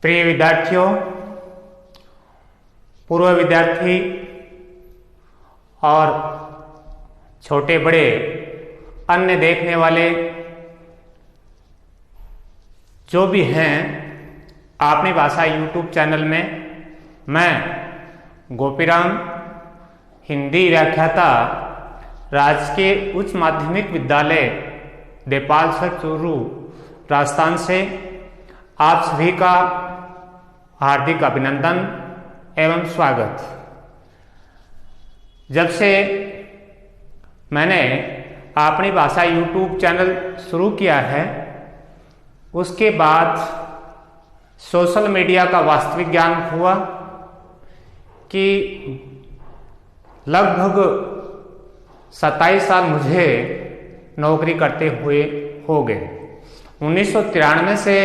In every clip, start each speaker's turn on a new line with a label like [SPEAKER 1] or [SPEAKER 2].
[SPEAKER 1] प्रिय विद्यार्थियों, पूर्व विद्यार्थी और छोटे बड़े अन्य देखने वाले जो भी हैं, अपनी भाषा यूट्यूब चैनल में मैं गोपीराम, हिंदी व्याख्याता, राजकीय उच्च माध्यमिक विद्यालय देपालसर चूरू, राजस्थान से आप सभी का हार्दिक अभिनंदन एवं स्वागत। जब से मैंने अपनी भाषा यूट्यूब चैनल शुरू किया है, उसके बाद सोशल मीडिया का वास्तविक ज्ञान हुआ कि लगभग 27 साल मुझे नौकरी करते हुए हो गए। 1993 से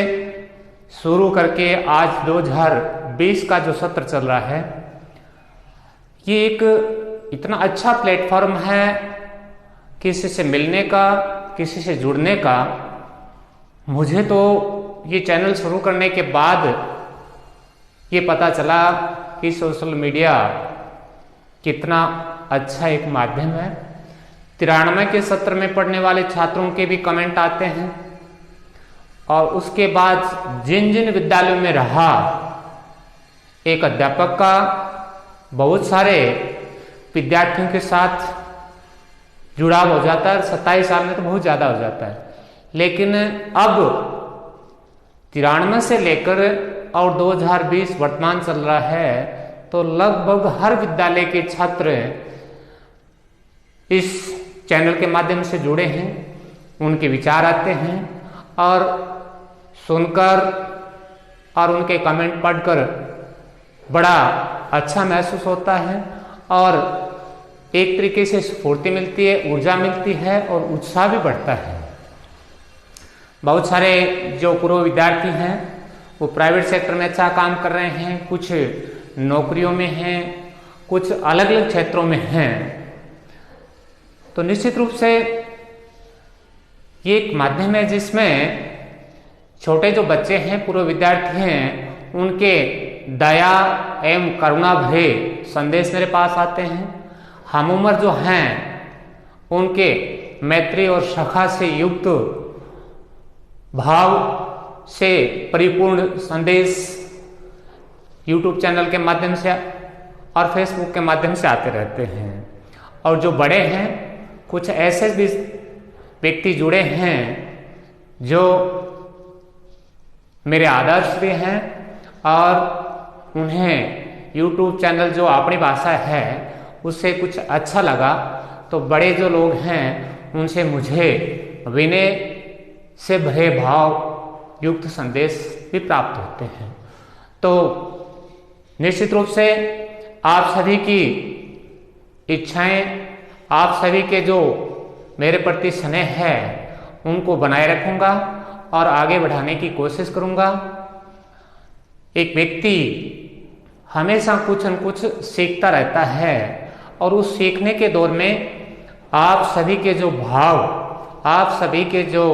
[SPEAKER 1] शुरू करके आज 2020 का जो सत्र चल रहा है, ये एक इतना अच्छा प्लेटफॉर्म है किसी से मिलने का, किसी से जुड़ने का। मुझे तो ये चैनल शुरू करने के बाद ये पता चला कि सोशल मीडिया कितना अच्छा एक माध्यम है। 93 के सत्र में पढ़ने वाले छात्रों के भी कमेंट आते हैं और उसके बाद जिन जिन विद्यालयों में रहा, एक अध्यापक का बहुत सारे विद्यार्थियों के साथ जुड़ाव हो जाता है। 27 साल में तो बहुत ज़्यादा हो जाता है, लेकिन अब 93 से लेकर और 2020 वर्तमान चल रहा है, तो लगभग हर विद्यालय के छात्र इस चैनल के माध्यम से जुड़े हैं। उनके विचार आते हैं और सुनकर और उनके कमेंट पढ़कर बड़ा अच्छा महसूस होता है और एक तरीके से स्फूर्ति मिलती है, ऊर्जा मिलती है और उत्साह भी बढ़ता है। बहुत सारे जो पूर्व विद्यार्थी हैं वो प्राइवेट सेक्टर में अच्छा काम कर रहे हैं, कुछ नौकरियों में हैं, कुछ अलग अलग क्षेत्रों में हैं। तो निश्चित रूप से ये एक माध्यम है जिसमें छोटे जो बच्चे हैं, पूर्व विद्यार्थी हैं, उनके दया एवं करुणा भरे संदेश मेरे पास आते हैं। हम उम्र जो हैं उनके मैत्री और सखा से युक्त भाव से परिपूर्ण संदेश यूट्यूब चैनल के माध्यम से और फेसबुक के माध्यम से आते रहते हैं। और जो बड़े हैं, कुछ ऐसे भी व्यक्ति जुड़े हैं जो मेरे आदर्श भी हैं और उन्हें यूट्यूब चैनल जो अपनी भाषा है उससे कुछ अच्छा लगा, तो बड़े जो लोग हैं उनसे मुझे विनय से भरे भाव युक्त संदेश भी प्राप्त होते हैं। तो निश्चित रूप से आप सभी की इच्छाएं, आप सभी के जो मेरे प्रति स्नेह है, उनको बनाए रखूंगा और आगे बढ़ाने की कोशिश करूंगा। एक व्यक्ति हमेशा कुछ न कुछ सीखता रहता है और उस सीखने के दौर में आप सभी के जो भाव, आप सभी के जो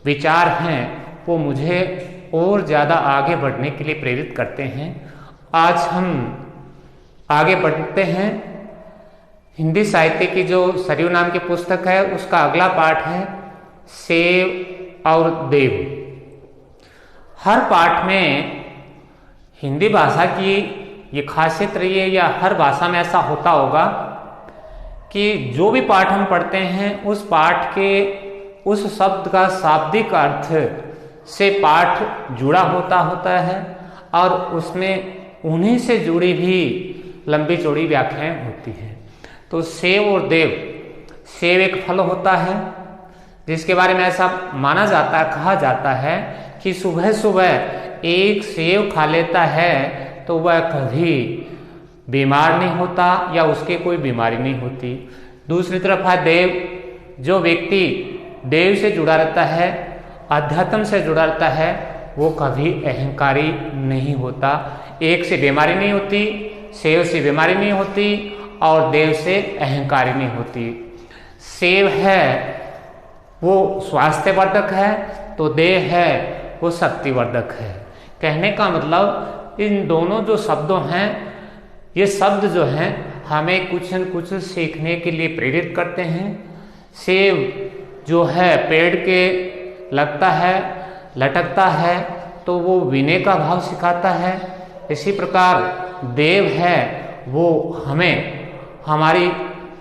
[SPEAKER 1] विचार हैं, वो मुझे और ज़्यादा आगे बढ़ने के लिए प्रेरित करते हैं। आज हम आगे बढ़ते हैं। हिंदी साहित्य की जो सरयू नाम की पुस्तक है, उसका अगला पाठ है सेव और देव। हर पाठ में हिंदी भाषा की ये खासियत रही है, या हर भाषा में ऐसा होता होगा कि जो भी पाठ हम पढ़ते हैं, उस पाठ के उस शब्द का शाब्दिक अर्थ से पाठ जुड़ा होता है और उसमें उन्हीं से जुड़ी भी लंबी चौड़ी व्याख्याएं होती हैं। तो सेव और देव, सेव एक फल होता है जिसके बारे में ऐसा माना जाता है, कहा जाता है कि सुबह सुबह एक सेव खा लेता है तो वह कभी बीमार नहीं होता या उसके कोई बीमारी नहीं होती। दूसरी तरफ है देव, जो व्यक्ति देव से जुड़ा रहता है, अध्यात्म से जुड़ा रहता है, वो कभी अहंकारी नहीं होता। एक से बीमारी नहीं होती, सेव से बीमारी नहीं होती और देव से अहंकारी नहीं होती। सेव है वो स्वास्थ्यवर्धक है, तो देह है वो शक्तिवर्धक है। कहने का मतलब इन दोनों जो शब्दों हैं, ये शब्द जो हैं हमें कुछ न कुछ सीखने के लिए प्रेरित करते हैं। सेब जो है पेड़ के लगता है, लटकता है, तो वो विनय का भाव सिखाता है। इसी प्रकार देव है वो हमें हमारी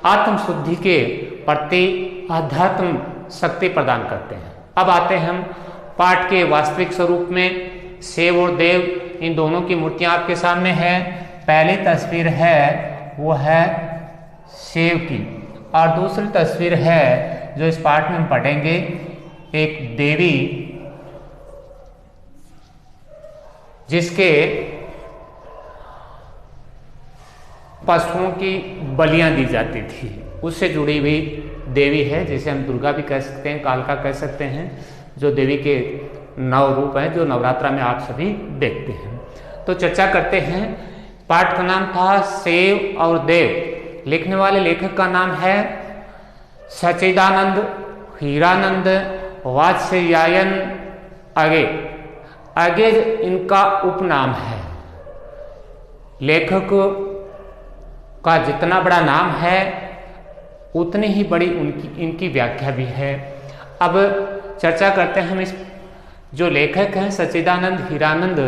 [SPEAKER 1] आत्म शुद्धि के प्रति आध्यात्म शक्ति प्रदान करते हैं। अब आते हैं हम पाठ के वास्तविक स्वरूप में। सेव और देव इन दोनों की मूर्तियां आपके सामने है। पहली तस्वीर है वो है सेव की, और दूसरी तस्वीर है जो इस पाठ में हम पढ़ेंगे, एक देवी जिसके पशुओं की बलियां दी जाती थी, उससे जुड़ी हुई देवी है, जिसे हम दुर्गा भी कह सकते हैं, कालका कह सकते हैं, जो देवी के नव रूप हैं जो नवरात्रा में आप सभी देखते हैं। तो चर्चा करते हैं। पाठ का नाम था सेव और देव। लिखने वाले लेखक का नाम है सच्चिदानंद हीरानंद वात्स्यायन अगे। अगे इनका उपनाम है। लेखक का जितना बड़ा नाम है उतनी ही बड़ी इनकी व्याख्या भी है। अब चर्चा करते हैं हम इस जो लेखक हैं सच्चिदानंद हीरानंद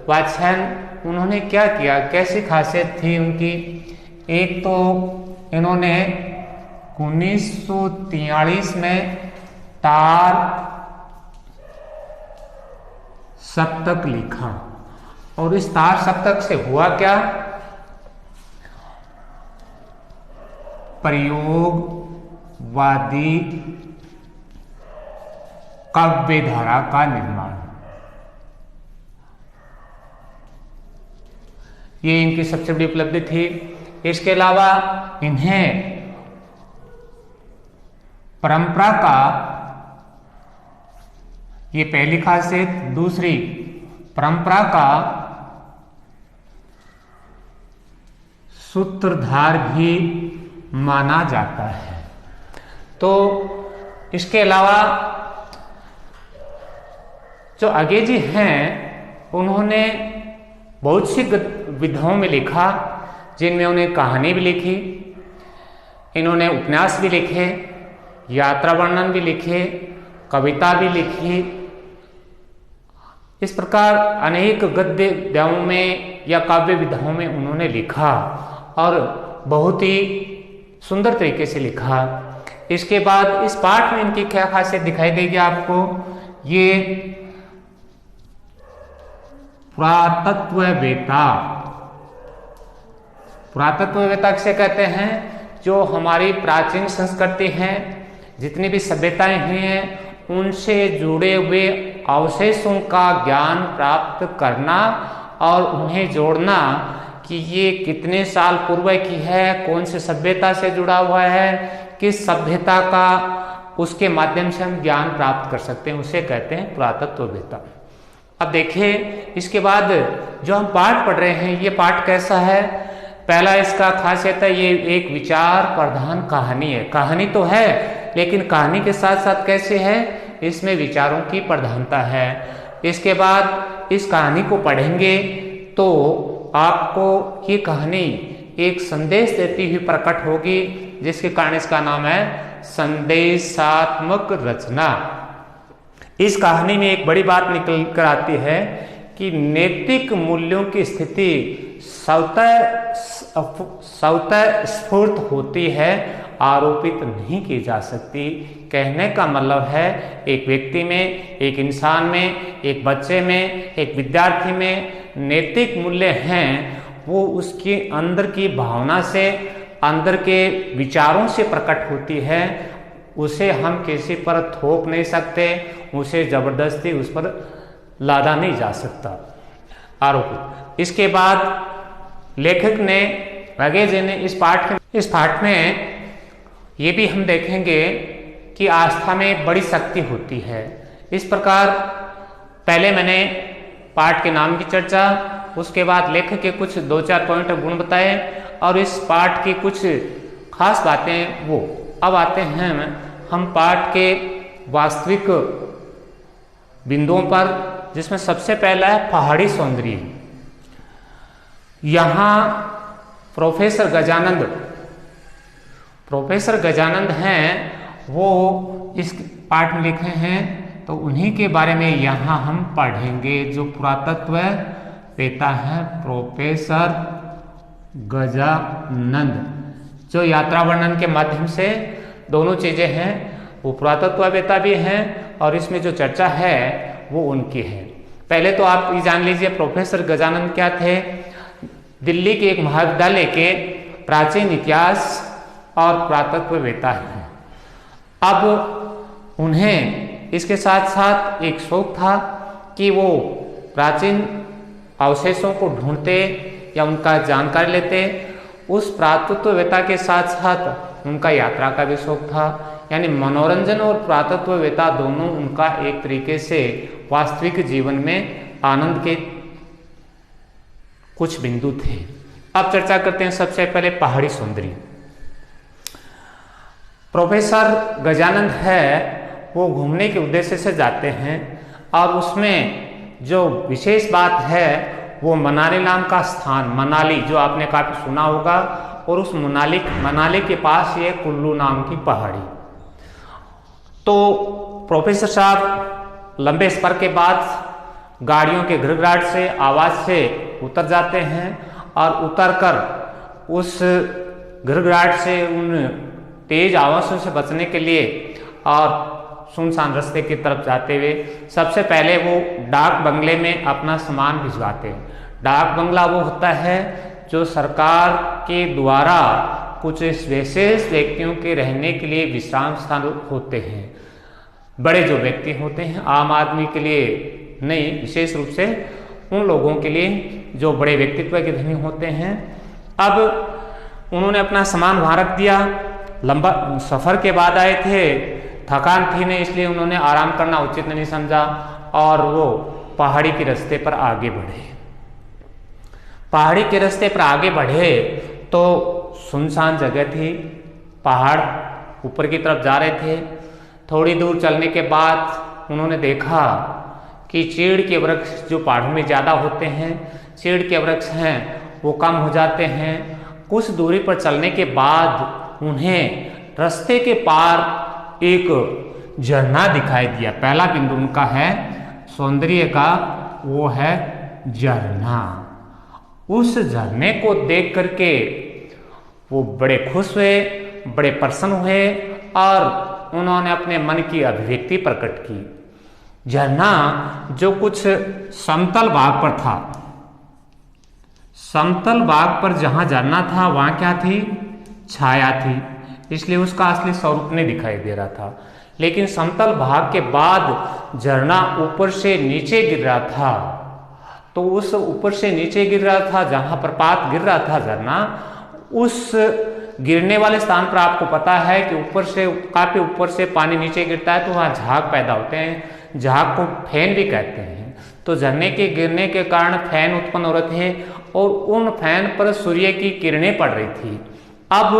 [SPEAKER 1] वात्स्यायन, उन्होंने क्या किया, कैसी खासियत थी उनकी। एक तो इन्होंने 1943 में तार सप्तक लिखा, और इस तार सप्तक से हुआ क्या, प्रयोगवादी काव्य धारा का निर्माण। ये इनकी सबसे बड़ी उपलब्धि थी। इसके अलावा इन्हें परंपरा का, ये पहली खासियत, दूसरी परंपरा का सूत्रधार भी माना जाता है। तो इसके अलावा जो आगे जी हैं उन्होंने बहुत सी विधाओं में लिखा, जिनमें उन्हें कहानी भी लिखी, इन्होंने उपन्यास भी लिखे, यात्रा वर्णन भी लिखे, कविता भी लिखी। इस प्रकार अनेक गद्य विधाओं में या काव्य विधाओं में उन्होंने लिखा, और बहुत ही सुंदर तरीके से लिखा। इसके बाद इस पाठ में इनकी क्या खासियत दिखाई देगी आपको, ये पुरातत्ववेत्ता, पुरातत्ववेत्ता किसे कहते हैं, जो हमारी प्राचीन संस्कृति हैं, जितनी भी सभ्यताएं हैं, उनसे जुड़े हुए अवशेषों का ज्ञान प्राप्त करना और उन्हें जोड़ना कि ये कितने साल पूर्व की है, कौन से सभ्यता से जुड़ा हुआ है, किस सभ्यता का, उसके माध्यम से हम ज्ञान प्राप्त कर सकते हैं, उसे कहते हैं पुरातत्ववेत्ता। अब देखिए इसके बाद जो हम पाठ पढ़ रहे हैं, ये पाठ कैसा है। पहला इसका खासियत है, ये एक विचार प्रधान कहानी है। कहानी तो है, लेकिन कहानी के साथ साथ कैसे है, इसमें विचारों की प्रधानता है। इसके बाद इस कहानी को पढ़ेंगे तो आपको ये कहानी एक संदेश देती हुई प्रकट होगी, जिसके कारण इसका नाम है संदेशात्मक रचना। इस कहानी में एक बड़ी बात निकल कर आती है कि नैतिक मूल्यों की स्थिति स्वतः स्फूर्त होती है, आरोपित नहीं की जा सकती। कहने का मतलब है एक व्यक्ति में, एक इंसान में, एक बच्चे में, एक विद्यार्थी में नैतिक मूल्य हैं, वो उसके अंदर की भावना से, अंदर के विचारों से प्रकट होती है। उसे हम किसी पर थोप नहीं सकते, उसे जबरदस्ती उस पर लादा नहीं जा सकता, आरोपित। इसके बाद लेखक ने, वगैरह ने इस पाठ में ये भी हम देखेंगे कि आस्था में बड़ी शक्ति होती है। इस प्रकार पहले मैंने पाठ के नाम की चर्चा, उसके बाद लेखक के कुछ 2-4 पॉइंट गुण बताए, और इस पाठ की कुछ खास बातें वो। अब आते हैं हम पाठ के वास्तविक बिंदुओं पर, जिसमें सबसे पहला है पहाड़ी सौंदर्य। यहाँ प्रोफेसर गजानंद हैं, वो इस पाठ में लिखे हैं, तो उन्हीं के बारे में यहाँ हम पढ़ेंगे। जो पुरातत्व वेता है प्रोफेसर गजानंद, जो यात्रा वर्णन के माध्यम से दोनों चीजें हैं, वो पुरातत्ववेत्ता भी हैं और इसमें जो चर्चा है वो उनकी है। पहले तो आप ये जान लीजिए प्रोफेसर गजानंद क्या थे। दिल्ली के एक महाविद्यालय के प्राचीन इतिहास और पुरातत्ववेत्ता हैं। अब उन्हें इसके साथ साथ एक शौक था कि वो प्राचीन अवशेषों को ढूंढते या उनका जानकारी लेते। उस पुरातत्ववेत्ता के साथ साथ उनका यात्रा का भी शौक था, यानी मनोरंजन और पुरातत्ववेत्ता दोनों उनका एक तरीके से वास्तविक जीवन में आनंद के कुछ बिंदु थे। अब चर्चा करते हैं सबसे पहले पहाड़ी सौंदर्य। प्रोफेसर गजानंद है वो घूमने के उद्देश्य से जाते हैं और उसमें जो विशेष बात है वो मनाली नाम का स्थान, मनाली जो आपने काफी सुना होगा, और उस मनाली के पास ये कुल्लू नाम की पहाड़ी। तो प्रोफेसर साहब लंबे सफर के बाद गाड़ियों के घड़घड़ाहट से, आवाज से उतर जाते हैं और उतरकर उस घड़घड़ाहट से, उन तेज आवाजों से बचने के लिए और सुनसान रास्ते की तरफ जाते हुए सबसे पहले वो डाक बंगले में अपना सामान भिजवाते हैं। डाक बंगला वो होता है जो सरकार के द्वारा कुछ विशेष व्यक्तियों के रहने के लिए विश्राम स्थान होते हैं। बड़े जो व्यक्ति होते हैं, आम आदमी के लिए नहीं, विशेष रूप से उन लोगों के लिए जो बड़े व्यक्तित्व के धनी होते हैं। अब उन्होंने अपना सामान वहाँ रख दिया। लंबा सफर के बाद आए थे, थकान थी नहीं, इसलिए उन्होंने आराम करना उचित नहीं समझा और वो पहाड़ी के रास्ते पर आगे बढ़े। पहाड़ी के रास्ते पर आगे बढ़े तो सुनसान जगह थी, पहाड़ ऊपर की तरफ जा रहे थे। थोड़ी दूर चलने के बाद उन्होंने देखा कि चीड़ के वृक्ष जो पहाड़ों में ज़्यादा होते हैं, चीड़ के वृक्ष हैं वो कम हो जाते हैं। कुछ दूरी पर चलने के बाद उन्हें रास्ते के पार एक झरना दिखाई दिया। पहला बिंदु उनका है सौंदर्य का, वो है झरना। उस झरने को देख करके वो बड़े खुश हुए, बड़े प्रसन्न हुए और उन्होंने अपने मन की अभिव्यक्ति प्रकट की। झरना जो कुछ समतल भाग पर था, समतल भाग पर जहां झरना था वहां क्या थी, छाया थी, इसलिए उसका असली स्वरूप नहीं दिखाई दे रहा था। लेकिन समतल भाग के बाद झरना ऊपर से नीचे गिर रहा था, तो उस ऊपर से नीचे गिर रहा था जहां प्रपात गिर रहा था झरना, उस गिरने वाले स्थान पर आपको पता है कि ऊपर से, काफी ऊपर से पानी नीचे गिरता है तो वहां झाग पैदा होते हैं, झाग को फैन भी कहते हैं। तो झरने के गिरने के कारण फैन उत्पन्न हो रहे थे और उन फैन पर सूर्य की किरणें पड़ रही थी। अब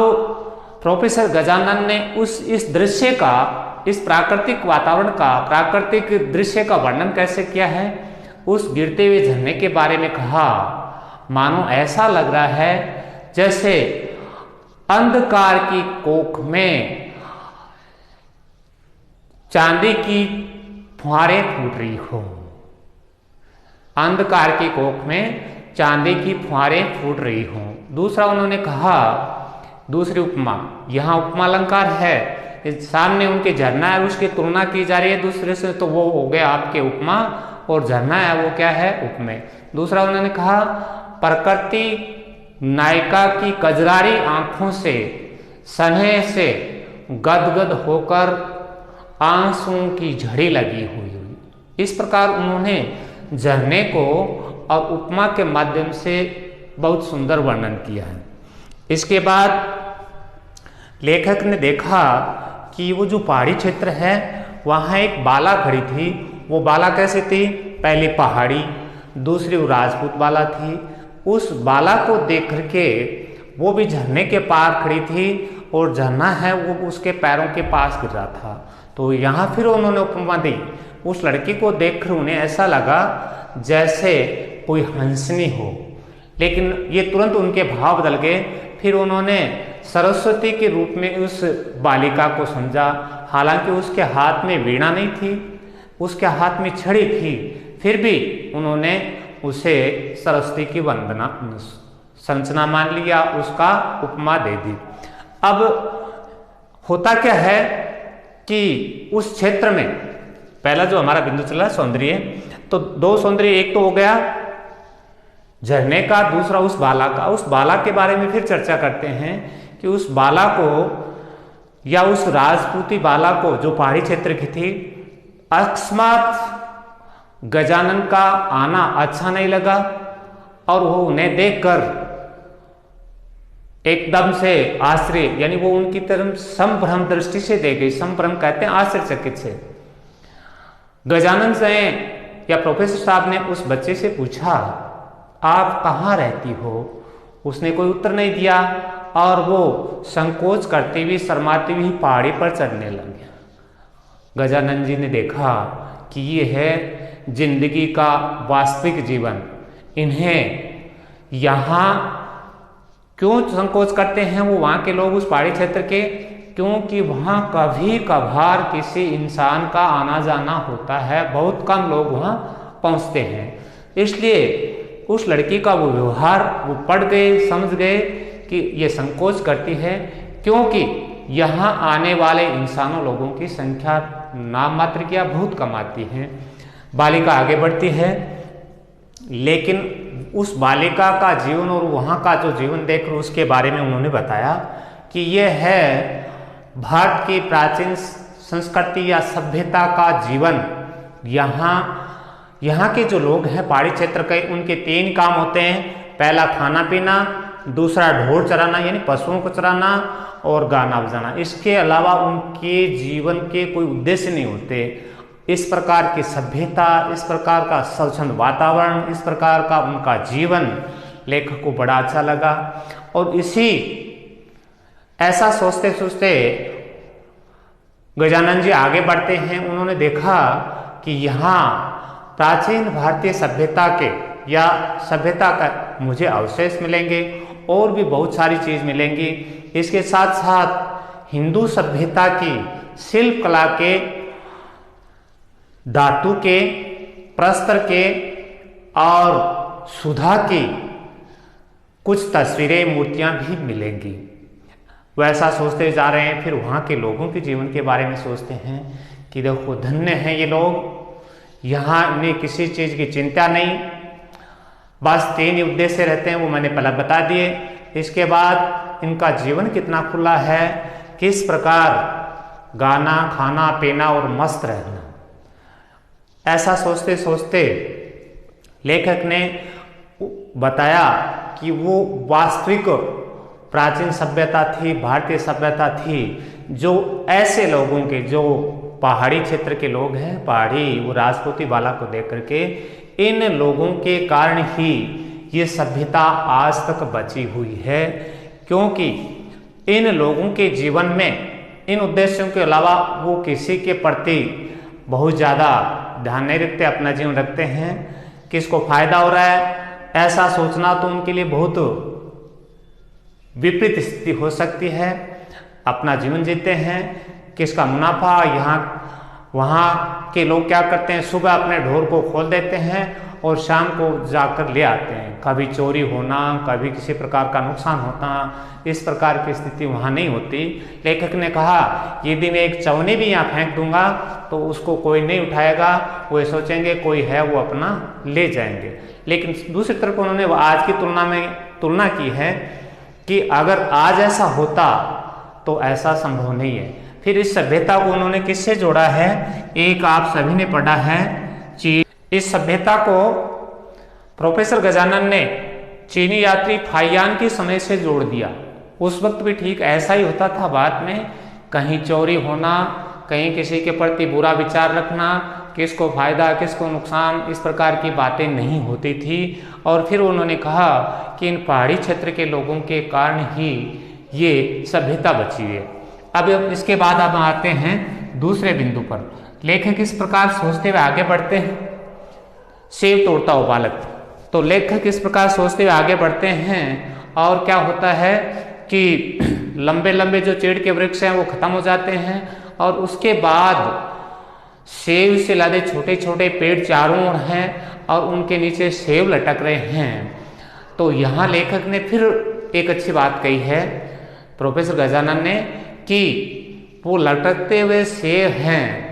[SPEAKER 1] प्रोफेसर गजानंद ने इस दृश्य का, इस प्राकृतिक वातावरण का, प्राकृतिक दृश्य का वर्णन कैसे किया है, उस गिरते हुए झरने के बारे में कहा, मानो ऐसा लग रहा है जैसे अंधकार की कोख में चांदी की फुहारें फूट रही हो। अंधकार की कोख में चांदी की फुहारें फूट रही हो। दूसरा उन्होंने कहा, दूसरी उपमा, यहाँ उपमा अलंकार है, सामने उनके झरना है, उसकी तुलना की जा रही है दूसरे से, तो वो हो गया आपके उपमा, और झरना है वो क्या है, उपमेय। दूसरा उन्होंने कहा, प्रकृति नायिका की कजरारी आंखों से स्नेह से गदगद होकर आंसुओं की झड़ी लगी हुई। इस प्रकार उन्होंने झरने को और उपमा के माध्यम से बहुत सुंदर वर्णन किया है। इसके बाद लेखक ने देखा कि वो जो पहाड़ी क्षेत्र है वहाँ एक बाला खड़ी थी। वो बाला कैसे थी, पहली पहाड़ी, दूसरी वो राजपूत बाला थी। उस बाला को देख करके वो भी झरने के पार खड़ी थी और झरना है वो उसके पैरों के पास गिर रहा था। तो यहाँ फिर उन्होंने उपमा दी, उस लड़की को देखकर उन्हें ऐसा लगा जैसे कोई हंसनी हो, लेकिन ये तुरंत उनके भाव बदल गए। फिर उन्होंने सरस्वती के रूप में उस बालिका को समझा। हालांकि उसके हाथ में वीणा नहीं थी, उसके हाथ में छड़ी थी, फिर भी उन्होंने उसे सरस्वती की वंदना संरचना मान लिया, उसका उपमा दे दी। अब होता क्या है कि उस क्षेत्र में पहला जो हमारा बिंदु चला सौंदर्य, तो दो सौंदर्य, एक तो हो गया झरने का, दूसरा उस बाला का। उस बाला के बारे में फिर चर्चा करते हैं कि उस बाला को या उस राजपूती बाला को जो पहाड़ी क्षेत्र की थी, अकस्मात गजानन का आना अच्छा नहीं लगा और वो उन्हें देखकर एकदम से आश्चर्य, यानी वो उनकी तरफ संभ्रम दृष्टि से देख गई। संभ्रम कहते हैं आश्चर्यचकित से। गजानन से या प्रोफेसर साहब ने उस बच्चे से पूछा, आप कहाँ रहती हो? उसने कोई उत्तर नहीं दिया और वो संकोच करती हुई, शर्माती हुई पहाड़ी पर चढ़ने लगे। गजानन जी ने देखा कि ये है जिंदगी का वास्तविक जीवन। इन्हें यहाँ क्यों संकोच करते हैं वो वहाँ के लोग, उस पहाड़ी क्षेत्र के? क्योंकि वहाँ कभी कभार किसी इंसान का आना जाना होता है, बहुत कम लोग वहाँ पहुँचते हैं। इसलिए उस लड़की का वो व्यवहार वो पढ़ गए, समझ गए कि ये संकोच करती है, क्योंकि यहाँ आने वाले इंसानों लोगों की संख्या नाम मात्र की बहुत कम आती है। बालिका आगे बढ़ती है, लेकिन उस बालिका का जीवन और वहाँ का जो जीवन देखकर उसके बारे में उन्होंने बताया कि यह है भारत की प्राचीन संस्कृति या सभ्यता का जीवन। यहाँ के जो लोग हैं पहाड़ी क्षेत्र के, उनके 3 काम होते हैं। पहला खाना पीना, दूसरा ढोर चराना यानी पशुओं को चराना, और गाना बजाना। इसके अलावा उनके जीवन के कोई उद्देश्य नहीं होते। इस प्रकार की सभ्यता, इस प्रकार का स्वच्छंद वातावरण, इस प्रकार का उनका जीवन लेखक को बड़ा अच्छा लगा। और इसी ऐसा सोचते सोचते गजानन जी आगे बढ़ते हैं। उन्होंने देखा कि यहाँ प्राचीन भारतीय सभ्यता के या सभ्यता का मुझे अवशेष मिलेंगे और भी बहुत सारी चीज़ मिलेंगी। इसके साथ साथ हिंदू सभ्यता की शिल्प कला के, धातु के, प्रस्तर के और सुधा की कुछ तस्वीरें, मूर्तियां भी मिलेंगी। वैसा सोचते जा रहे हैं। फिर वहाँ के लोगों के जीवन के बारे में सोचते हैं कि देखो धन्य हैं ये लोग, यहाँ इन्हें किसी चीज़ की चिंता नहीं, बस 3 ही उद्देश्य रहते हैं, वो मैंने पहले बता दिए। इसके बाद इनका जीवन कितना खुला है, किस प्रकार गाना, खाना, पीना और मस्त रहना। ऐसा सोचते सोचते लेखक ने बताया कि वो वास्तविक प्राचीन सभ्यता थी, भारतीय सभ्यता थी, जो ऐसे लोगों के, जो पहाड़ी क्षेत्र के लोग हैं, पहाड़ी वो राजपूती बाला को देख करके, इन लोगों के कारण ही ये सभ्यता आज तक बची हुई है। क्योंकि इन लोगों के जीवन में इन उद्देश्यों के अलावा वो किसी के प्रति बहुत ज़्यादा ध्यान नहीं रखते, अपना जीवन रखते हैं। किसको फायदा हो रहा है ऐसा सोचना तो उनके लिए बहुत विपरीत स्थिति हो सकती है। अपना जीवन जीते हैं, किसका मुनाफा। यहाँ वहाँ के लोग क्या करते हैं, सुबह अपने ढोर को खोल देते हैं और शाम को जाकर ले आते हैं। कभी चोरी होना, कभी किसी प्रकार का नुकसान होना, इस प्रकार की स्थिति वहाँ नहीं होती। लेखक ने कहा यदि मैं एक चवनी भी यहाँ फेंक दूंगा तो उसको कोई नहीं उठाएगा, वो सोचेंगे कोई है, वो अपना ले जाएंगे। लेकिन दूसरी तरफ उन्होंने आज की तुलना में तुलना की है कि अगर आज ऐसा होता तो ऐसा संभव नहीं है। फिर इस सभ्यता को उन्होंने किससे जोड़ा है, एक आप सभी ने पढ़ा है चीन। इस सभ्यता को प्रोफेसर गजानन ने चीनी यात्री फाइयान के समय से जोड़ दिया। उस वक्त भी ठीक ऐसा ही होता था। बाद में कहीं चोरी होना, कहीं किसी के प्रति बुरा विचार रखना, किसको फायदा किसको नुकसान, इस प्रकार की बातें नहीं होती थी। और फिर उन्होंने कहा कि इन पहाड़ी क्षेत्र के लोगों के कारण ही ये सभ्यता बची है। अब इसके बाद अब आते हैं दूसरे बिंदु पर। लेखक इस प्रकार सोचते हुए आगे बढ़ते हैं। सेब तोड़ता हुआ बालक, तो लेखक इस प्रकार सोचते हुए आगे बढ़ते हैं और क्या होता है कि लंबे लंबे जो चीड़ के वृक्ष हैं वो खत्म हो जाते हैं और उसके बाद सेब से लदे छोटे छोटे पेड़ चारों ओर हैं और उनके नीचे सेब लटक रहे हैं। तो यहाँ लेखक ने फिर एक अच्छी बात कही है प्रोफेसर गजानन ने कि वो लटकते हुए सेब हैं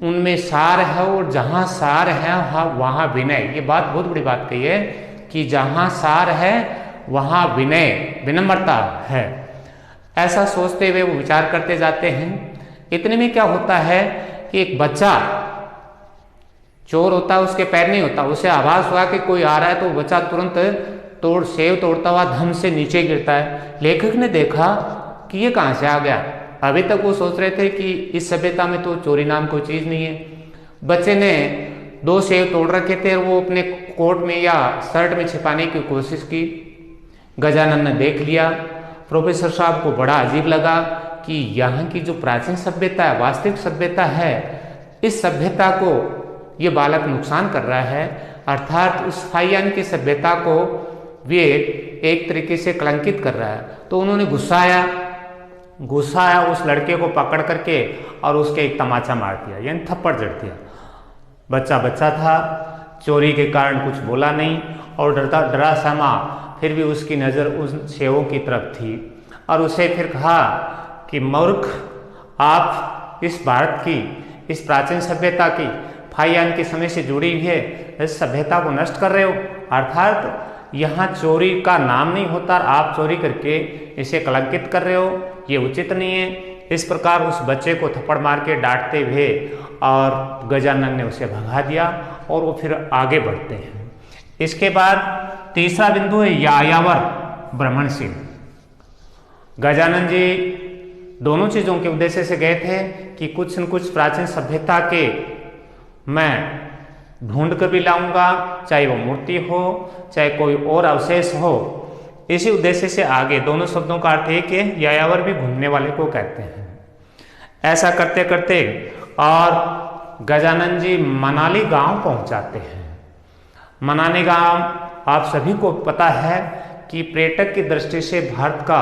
[SPEAKER 1] उनमें सार है और जहाँ सार है वहाँ विनय। ये बात बहुत बड़ी बात कही है कि जहाँ सार है वहाँ विनय विनम्रता है। ऐसा सोचते हुए वो विचार करते जाते हैं। इतने में क्या होता है कि एक बच्चा चोर होता है, उसके पैर नहीं होता, उसे आभास हुआ कि कोई आ रहा है तो बच्चा तुरंत सेब तोड़ता हुआ धम से नीचे गिरता है। लेखक ने देखा कि ये कहाँ से आ गया। अभी तक वो सोच रहे थे कि इस सभ्यता में तो चोरी नाम कोई चीज़ नहीं है। बच्चे ने 2 सेब तोड़ रखे थे और वो अपने कोट में या शर्ट में छिपाने की कोशिश की। गजानन ने देख लिया। प्रोफेसर साहब को बड़ा अजीब लगा कि यहाँ की जो प्राचीन सभ्यता है, वास्तविक सभ्यता है, इस सभ्यता को ये बालक नुकसान कर रहा है, अर्थात उस फाइयान की सभ्यता को वे एक तरीके से कलंकित कर रहा है। तो उन्होंने गुस्सा आया उस लड़के को पकड़ करके और उसके एक तमाचा मार दिया, यानी थप्पड़ जड़ दिया। बच्चा था, चोरी के कारण कुछ बोला नहीं और डरा सहमा फिर भी उसकी नज़र उस सेवों की तरफ थी और उसे फिर कहा कि मूर्ख, आप इस भारत की, इस प्राचीन सभ्यता की, फाइयान के समय से जुड़ी हुई है इस सभ्यता को नष्ट कर रहे हो। अर्थात यहाँ चोरी का नाम नहीं होता, आप चोरी करके इसे कलंकित कर रहे हो, ये उचित नहीं है। इस प्रकार उस बच्चे को थप्पड़ मार के डांटते हुए और गजानन ने उसे भगा दिया और वो फिर आगे बढ़ते हैं। इसके बाद तीसरा बिंदु है यायावर ब्रह्मणशील। गजानन जी दोनों चीज़ों के उद्देश्य से गए थे कि कुछ न कुछ प्राचीन सभ्यता के मैं ढूंढ कर भी लाऊंगा, चाहे वो मूर्ति हो चाहे कोई और अवशेष हो। इसी उद्देश्य से आगे दोनों शब्दों का अर्थ है कि यायावर भी घूमने वाले को कहते हैं। ऐसा करते करते और गजानन जी मनाली गांव पहुंच जाते हैं। मनाली गांव आप सभी को पता है कि पर्यटक की दृष्टि से भारत का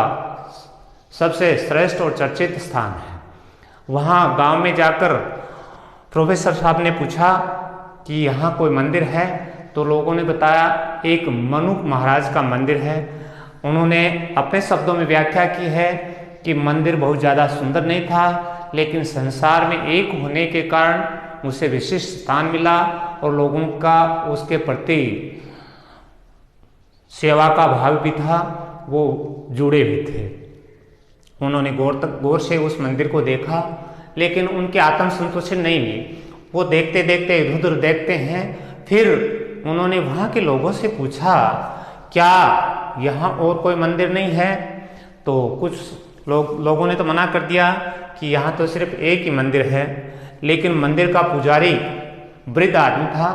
[SPEAKER 1] सबसे श्रेष्ठ और चर्चित स्थान है। वहाँ गांव में जाकर प्रोफेसर साहब ने पूछा कि यहाँ कोई मंदिर है, तो लोगों ने बताया एक मनुक महाराज का मंदिर है। उन्होंने अपने शब्दों में व्याख्या की है कि मंदिर बहुत ज़्यादा सुंदर नहीं था, लेकिन संसार में एक होने के कारण उसे विशिष्ट स्थान मिला और लोगों का उसके प्रति सेवा का भाव भी था, वो जुड़े हुए थे। उन्होंने गौर से उस मंदिर को देखा, लेकिन उनके आत्म संतुष्टि नहीं मिली। वो देखते देखते इधर उधर देखते हैं। फिर उन्होंने वहाँ के लोगों से पूछा क्या यहाँ और कोई मंदिर नहीं है? तो कुछ लोगों ने तो मना कर दिया कि यहाँ तो सिर्फ एक ही मंदिर है। लेकिन मंदिर का पुजारी वृद्ध आदमी था,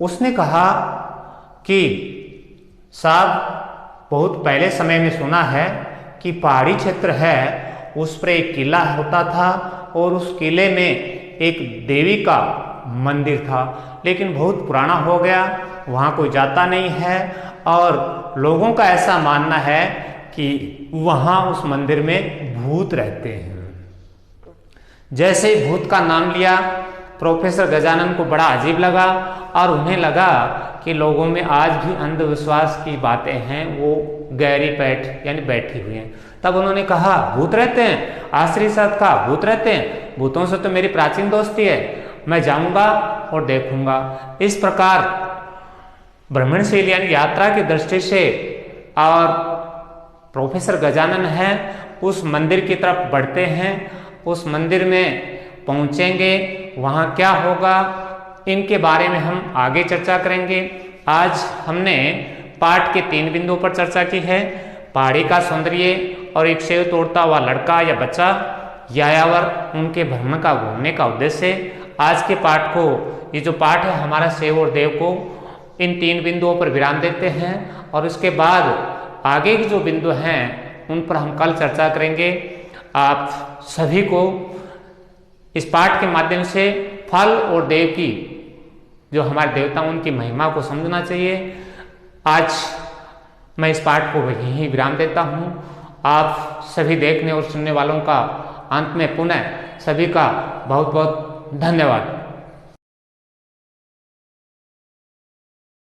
[SPEAKER 1] उसने कहा कि साहब बहुत पहले समय में सुना है कि पहाड़ी क्षेत्र है, उस पर एक किला होता था और उस किले में एक देवी का मंदिर था, लेकिन बहुत पुराना हो गया, वहाँ कोई जाता नहीं है और लोगों का ऐसा मानना है कि वहाँ उस मंदिर में भूत रहते हैं। जैसे ही भूत का नाम लिया प्रोफेसर गजानन को बड़ा अजीब लगा और उन्हें लगा कि लोगों में आज भी अंधविश्वास की बातें हैं, वो गहरी यानी बैठी हुई हैं। तब उन्होंने कहा भूत रहते हैं? आश्चर्य साथ कहा भूत रहते हैं? भूतों से तो मेरी प्राचीन दोस्ती है, मैं जाऊंगा और देखूंगा। इस प्रकार भ्रमणशील यानी यात्रा की दृष्टि से और प्रोफेसर गजानन है उस मंदिर की तरफ बढ़ते हैं। उस मंदिर में पहुंचेंगे, वहाँ क्या होगा इनके बारे में हम आगे चर्चा करेंगे। आज हमने पाठ के 3 बिंदुओं पर चर्चा की है, पहाड़ी का सौंदर्य और एक सेब तोड़ता हुआ लड़का या बच्चा, यायावर, उनके भ्रमण का घूमने का उद्देश्य। आज के पाठ को, ये जो पाठ है हमारा सेव और देव को, इन 3 बिंदुओं पर विराम देते हैं और उसके बाद आगे के जो बिंदु हैं उन पर हम कल चर्चा करेंगे। आप सभी को इस पाठ के माध्यम से फल और देव की जो हमारे देवता उनकी महिमा को समझना चाहिए। आज मैं इस पाठ को यहीं विराम देता हूँ। आप सभी देखने और सुनने वालों का अंत में पुनः सभी का बहुत बहुत धन्यवाद।